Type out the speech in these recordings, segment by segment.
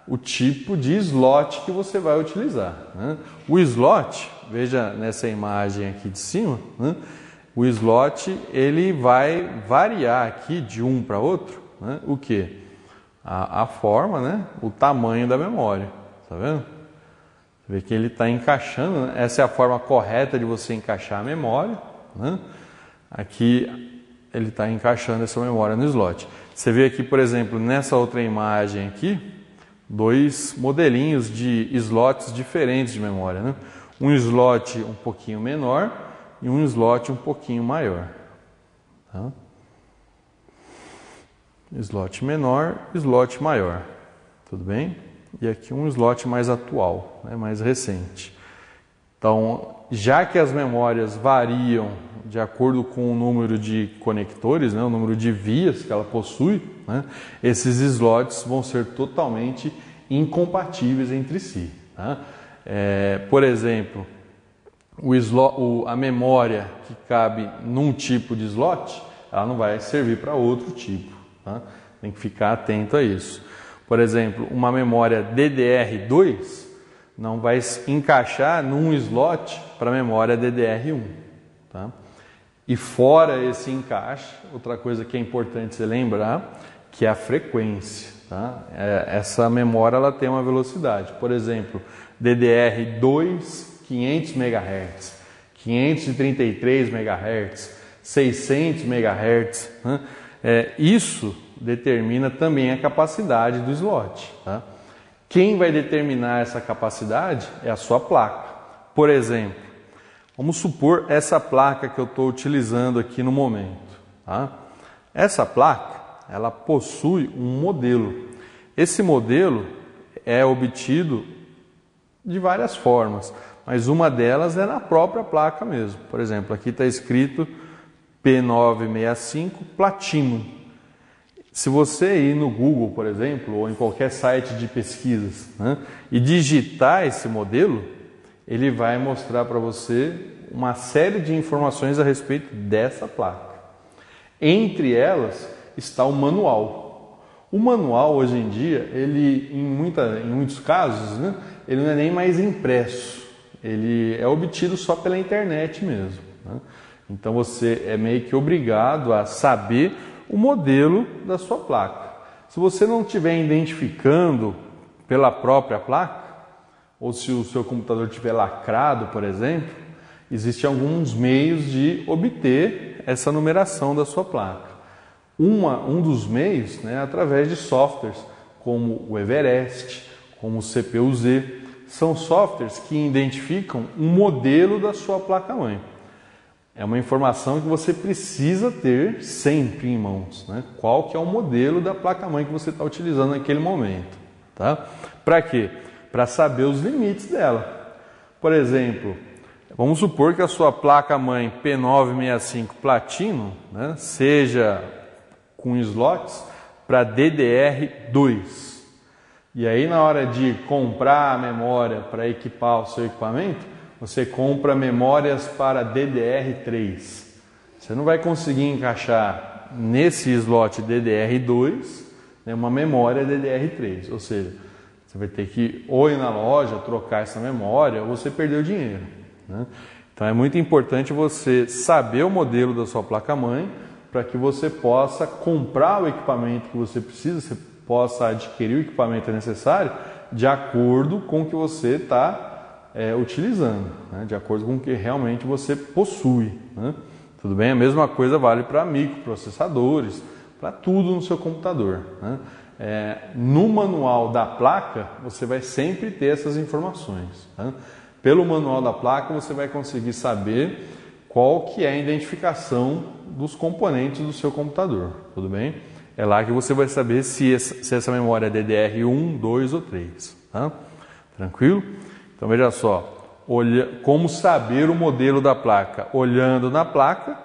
o tipo de slot que você vai utilizar, né? O slot, veja nessa imagem aqui de cima, né? O slot ele vai variar aqui de um para outro, né? O que? A forma, né? O tamanho da memória, tá vendo? Você vê que ele está encaixando, né? Essa é a forma correta de você encaixar a memória, né? Aqui ele está encaixando essa memória no slot. Você vê aqui, por exemplo, nessa outra imagem aqui, dois modelinhos de slots diferentes de memória, né? Um slot um pouquinho menor e um slot um pouquinho maior, tá? Slot menor, slot maior, tudo bem? E aqui um slot mais atual, né, mais recente. Então, já que as memórias variam de acordo com o número de conectores, né, o número de vias que ela possui, né, esses slots vão ser totalmente incompatíveis entre si, tá? Por exemplo, a memória que cabe num tipo de slot, ela não vai servir para outro tipo, tá? Tem que ficar atento a isso. Por exemplo, uma memória DDR2 não vai encaixar num slot para a memória DDR1, tá? E fora esse encaixe, outra coisa que é importante você lembrar, que é a frequência, tá? Essa memória ela tem uma velocidade. Por exemplo, DDR2, 500 MHz, 533 MHz, 600 MHz, né? Isso determina também a capacidade do slot, tá? Quem vai determinar essa capacidade é a sua placa. Por exemplo, vamos supor essa placa que eu estou utilizando aqui no momento, tá? Essa placa, ela possui um modelo. Esse modelo é obtido de várias formas, mas uma delas é na própria placa mesmo. Por exemplo, aqui está escrito P965 Platinum. Se você ir no Google, por exemplo, ou em qualquer site de pesquisas, né, e digitar esse modelo, ele vai mostrar para você uma série de informações a respeito dessa placa. Entre elas está o manual. O manual, hoje em dia, ele, em muitos casos, né, ele não é nem mais impresso. Ele é obtido só pela internet mesmo, né? Então você é meio que obrigado a saber o modelo da sua placa. Se você não estiver identificando pela própria placa, ou se o seu computador estiver lacrado, por exemplo, existem alguns meios de obter essa numeração da sua placa. Um dos meios, né, é através de softwares como o Everest, como o CPU-Z, são softwares que identificam um modelo da sua placa-mãe. É uma informação que você precisa ter sempre em mãos, né? Qual que é o modelo da placa-mãe que você está utilizando naquele momento, tá? Para quê? Para saber os limites dela. Por exemplo, vamos supor que a sua placa-mãe P965 Platinum, né, seja com slots para DDR2. E aí na hora de comprar a memória para equipar o seu equipamento, você compra memórias para DDR3. Você não vai conseguir encaixar nesse slot DDR2, né, uma memória DDR3. Ou seja, você vai ter que ou ir na loja trocar essa memória ou você perdeu dinheiro, né? Então é muito importante você saber o modelo da sua placa-mãe para que você possa comprar o equipamento que você precisa, você possa adquirir o equipamento necessário de acordo com o que você está utilizando, né? De acordo com o que realmente você possui, né? Tudo bem? A mesma coisa vale para microprocessadores, para tudo no seu computador, né? No manual da placa você vai sempre ter essas informações, né? Pelo manual da placa você vai conseguir saber qual que é a identificação dos componentes do seu computador, tudo bem? É lá que você vai saber se essa memória é DDR1, 2 ou 3, tá? Tranquilo? Então veja só, como saber o modelo da placa? Olhando na placa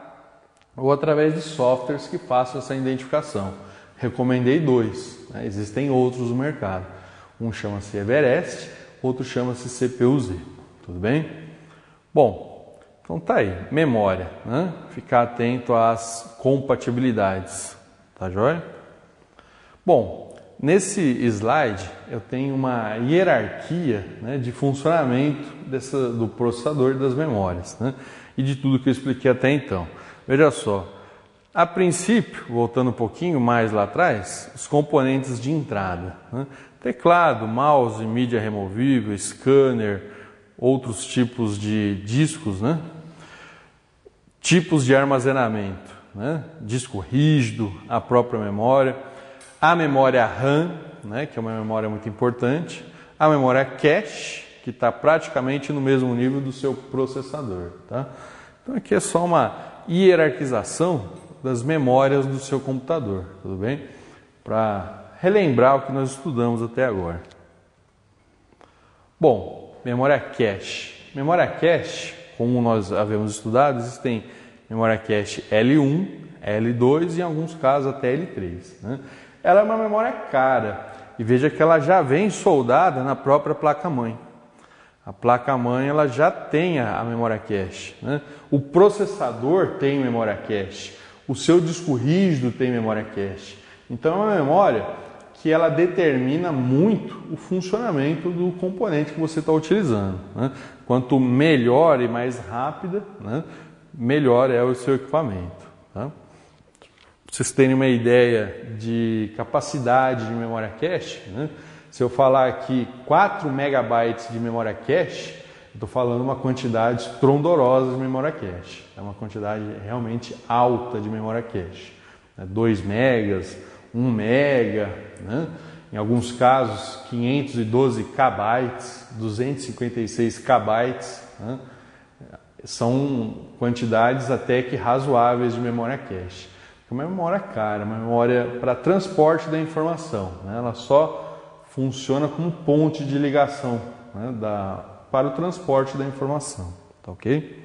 ou através de softwares que façam essa identificação. Recomendei 2, né? Existem outros no mercado. Um chama-se Everest, outro chama-se CPU-Z. Tudo bem? Bom, então tá aí, memória, né? Ficar atento às compatibilidades, tá joia? Bom, nesse slide eu tenho uma hierarquia, né, de funcionamento do processador e das memórias, né, e de tudo que eu expliquei até então. Veja só, a princípio, voltando um pouquinho mais lá atrás, os componentes de entrada, né, teclado, mouse, mídia removível, scanner, outros tipos de discos, né, tipos de armazenamento, né, disco rígido, a própria memória, a memória RAM, né, que é uma memória muito importante, a memória cache, que está praticamente no mesmo nível do seu processador. Tá? Então aqui é só uma hierarquização das memórias do seu computador, tudo bem? Para relembrar o que nós estudamos até agora. Bom, memória cache. Memória cache, como nós havíamos estudado, existem memória cache L1, L2 e em alguns casos até L3. Né? Ela é uma memória cara e veja que ela já vem soldada na própria placa-mãe. A placa-mãe ela já tem a memória cache. Né? O processador tem memória cache. O seu disco rígido tem memória cache. Então é uma memória que ela determina muito o funcionamento do componente que você está utilizando. Né? Quanto melhor e mais rápida, né, melhor é o seu equipamento. Tá? Para vocês terem uma ideia de capacidade de memória cache, né? Se eu falar aqui 4 megabytes de memória cache, eu estou falando uma quantidade estrondorosa de memória cache. É uma quantidade realmente alta de memória cache. 2 megas, 1 mega, né? Em alguns casos 512 kbytes, 256 kbytes, né? São quantidades até que razoáveis de memória cache. É uma memória cara, uma memória para transporte da informação, né? Ela só funciona como ponte de ligação, né, para o transporte da informação, tá ok?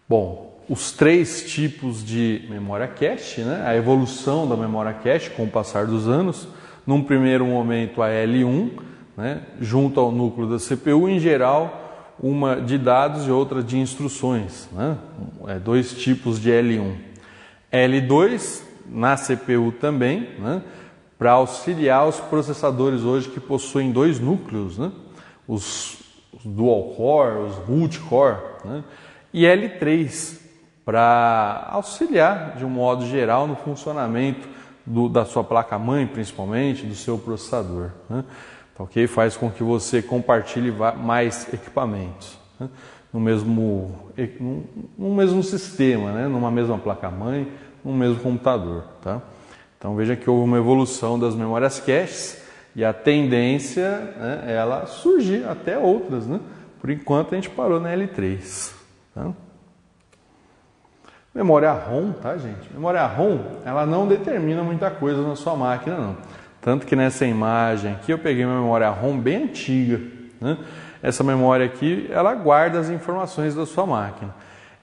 Bom, os 3 tipos de memória cache, né, a evolução da memória cache com o passar dos anos, num primeiro momento a L1, né, junto ao núcleo da CPU, em geral uma de dados e outra de instruções, né? 2 tipos de L1. L2 na CPU também, né? Para auxiliar os processadores hoje que possuem 2 núcleos, né? Os dual core, os multi-core, né? E L3 para auxiliar de um modo geral no funcionamento da sua placa-mãe, principalmente, do seu processador, né? Ok? Faz com que você compartilhe mais equipamentos, né? no mesmo sistema, né? Numa mesma placa-mãe, num mesmo computador. Tá? Então veja que houve uma evolução das memórias caches e a tendência, né, é ela surgir até outras. Né? Por enquanto a gente parou na L3. Tá? Memória ROM, tá, gente? Memória ROM, ela não determina muita coisa na sua máquina, não. Tanto que nessa imagem aqui eu peguei uma memória ROM bem antiga, né? Essa memória aqui, ela guarda as informações da sua máquina.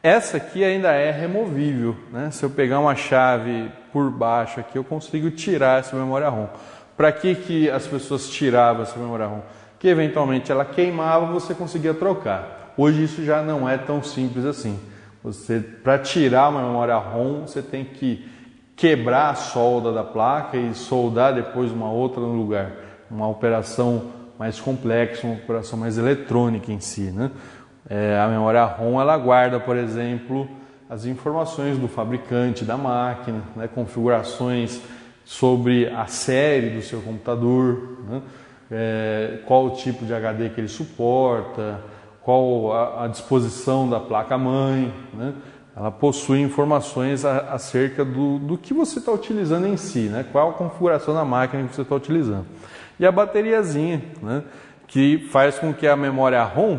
Essa aqui ainda é removível, né? Se eu pegar uma chave por baixo aqui, eu consigo tirar essa memória ROM. Para que as pessoas tiravam essa memória ROM? Que eventualmente ela queimava, você conseguia trocar. Hoje isso já não é tão simples assim. Para tirar uma memória ROM, você tem que quebrar a solda da placa e soldar depois uma outra no lugar. Uma operação mais complexa, uma operação mais eletrônica em si, né? A memória ROM ela guarda, por exemplo, as informações do fabricante da máquina, né? Configurações sobre a série do seu computador, né? Qual o tipo de HD que ele suporta, qual a disposição da placa-mãe, né? Ela possui informações acerca do que você está utilizando em si, né? Qual a configuração da máquina que você está utilizando. E a bateriazinha, né? Que faz com que a memória ROM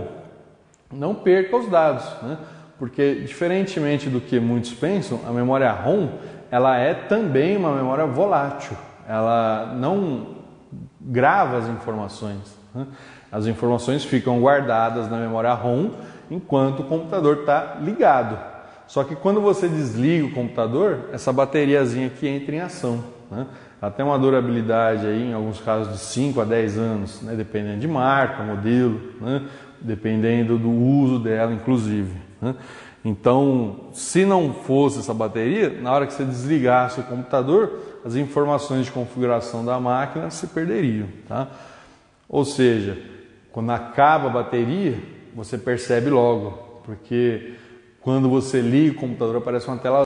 não perca os dados, né? Porque, diferentemente do que muitos pensam, a memória ROM ela é também uma memória volátil. Ela não grava as informações, né? As informações ficam guardadas na memória ROM enquanto o computador está ligado. Só que quando você desliga o computador, essa bateriazinha aqui entra em ação, né? Ela tem uma durabilidade aí, em alguns casos de 5 a 10 anos, né? Dependendo de marca, modelo, né? Dependendo do uso dela, inclusive, né? Então, se não fosse essa bateria, na hora que você desligasse o computador, as informações de configuração da máquina se perderiam, tá? Ou seja, quando acaba a bateria, você percebe logo, porque quando você liga o computador aparece uma tela